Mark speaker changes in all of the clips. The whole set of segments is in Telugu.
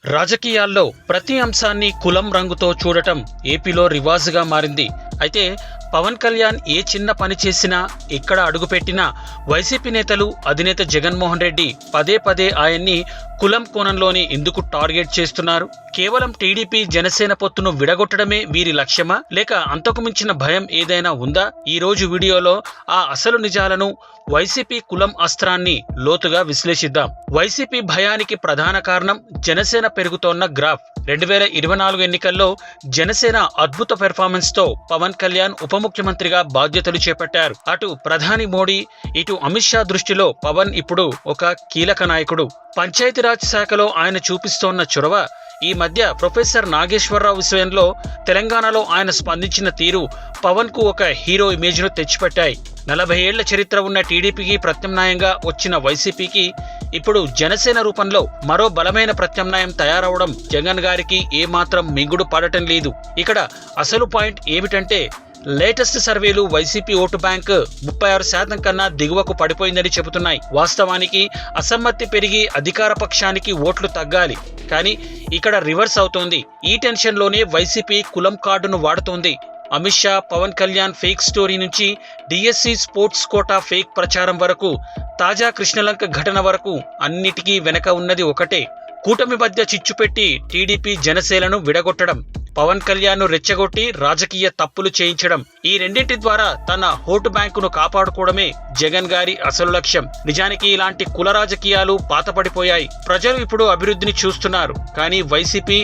Speaker 1: రాజకీయాల్లో ప్రతి అంశాన్ని కులం రంగుతో చూడటం ఏపీలో రివాజుగా మారింది. అయితే పవన్ కళ్యాణ్ ఏ చిన్న పని చేసినా, ఎక్కడ అడుగుపెట్టినా వైసీపీ నేతలు, అధినేత జగన్మోహన్ రెడ్డి పదే పదే ఆయన్ని కులం కోణంలోనే ఎందుకు టార్గెట్ చేస్తున్నారు? కేవలం టీడీపీ జనసేన పొత్తును విడగొట్టడమే వీరి లక్ష్యమా, లేక అంతకు మించిన భయం ఏదైనా ఉందా? ఈ రోజు వీడియోలో ఆ అసలు నిజాలను, వైసీపీ కులం అస్త్రాన్ని లోతుగా విశ్లేషిద్దాం. వైసీపీ భయానికి ప్రధాన కారణం జనసేన పెరుగుతోన్న గ్రాఫ్. 2024 ఎన్నికల్లో జనసేన అద్భుత పెర్ఫార్మెన్స్ తో పవన్ కళ్యాణ్ ఉప ముఖ్యమంత్రిగా బాధ్యతలు చేపట్టారు. అటు ప్రధాని మోడీ, ఇటు అమిత్ షా దృష్టిలో పవన్ ఇప్పుడు ఒక కీలక నాయకుడు. పంచాయతీరాజ్ శాఖలో ఆయన చూపిస్తోన్న చొరవ, ఈ మధ్య ప్రొఫెసర్ నాగేశ్వరరావు విషయంలో తెలంగాణలో ఆయన స్పందించిన తీరు పవన్ కు ఒక హీరో ఇమేజ్ ను తెచ్చిపెట్టాయి. 40 ఏళ్ల చరిత్ర ఉన్న టీడీపీకి ప్రత్యామ్నాయంగా వచ్చిన వైసీపీకి ఇప్పుడు జనసేన రూపంలో మరో బలమైన ప్రత్యామ్నాయం తయారవడం జగన్ గారికి ఏమాత్రం మింగుడు పడటం లేదు. ఇక్కడ అసలు పాయింట్ ఏమిటంటే, లేటెస్ట్ సర్వేలు వైసీపీ ఓటు బ్యాంక్ 36% కన్నా దిగువకు పడిపోయిందని చెబుతున్నాయి. వాస్తవానికి అసమ్మతి పెరిగి అధికార పక్షానికి ఓట్లు తగ్గాలి, కానీ ఇక్కడ రివర్స్ అవుతోంది. ఈ టెన్షన్లోనే వైసీపీ కులం కార్డును వాడుతోంది. అమిత్ షా, పవన్ కళ్యాణ్ ఫేక్ స్టోరీ నుంచి డిఎస్సి స్పోర్ట్స్ కోటా ఫేక్ ప్రచారం వరకు, తాజా కృష్ణలంక ఘటన వరకు అన్నిటికీ వెనక ఉన్నది ఒకటే: కూటమి మధ్య చిచ్చుపెట్టి టీడీపీ జనసేనను విడగొట్టడం, పవన్ కళ్యాణ్ ను రెచ్చగొట్టి రాజకీయ తప్పులు చేయించడం. ఈ రెండింటి ద్వారా తన ఓటు బ్యాంకును కాపాడుకోవడమే జగన్ గారి అసలు లక్ష్యం. నిజానికి ఇలాంటి కుల రాజకీయాలు పాతపడిపోయాయి. ప్రజలు ఇప్పుడు అభివృద్ధిని చూస్తున్నారు, కానీ వైసీపీ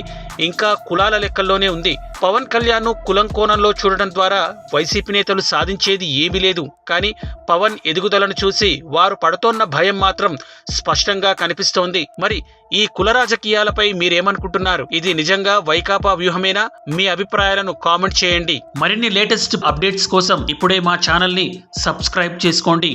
Speaker 1: ఇంకా కులాల లెక్కల్లోనే ఉంది. పవన్ కళ్యాణ్ ను కులం కోణంలో చూడడం ద్వారా వైసీపీ నేతలు సాధించేది ఏమీ లేదు. కానీ పవన్ ఎదుగుదలను చూసి వారు పడుతోన్న భయం మాత్రం స్పష్టంగా కనిపిస్తోంది. మరి ఈ కుల రాజకీయాలపై మీరేమనుకుంటున్నారు? ఇది నిజంగా వైకాపా వ్యూహమేనా? మీ అభిప్రాయాలను కామెంట్ చేయండి. మరిన్ని లేటెస్ట్ అప్డేట్స్ కోసం ఇప్పుడే మా ఛానల్ ని సబ్స్క్రైబ్ చేసుకోండి.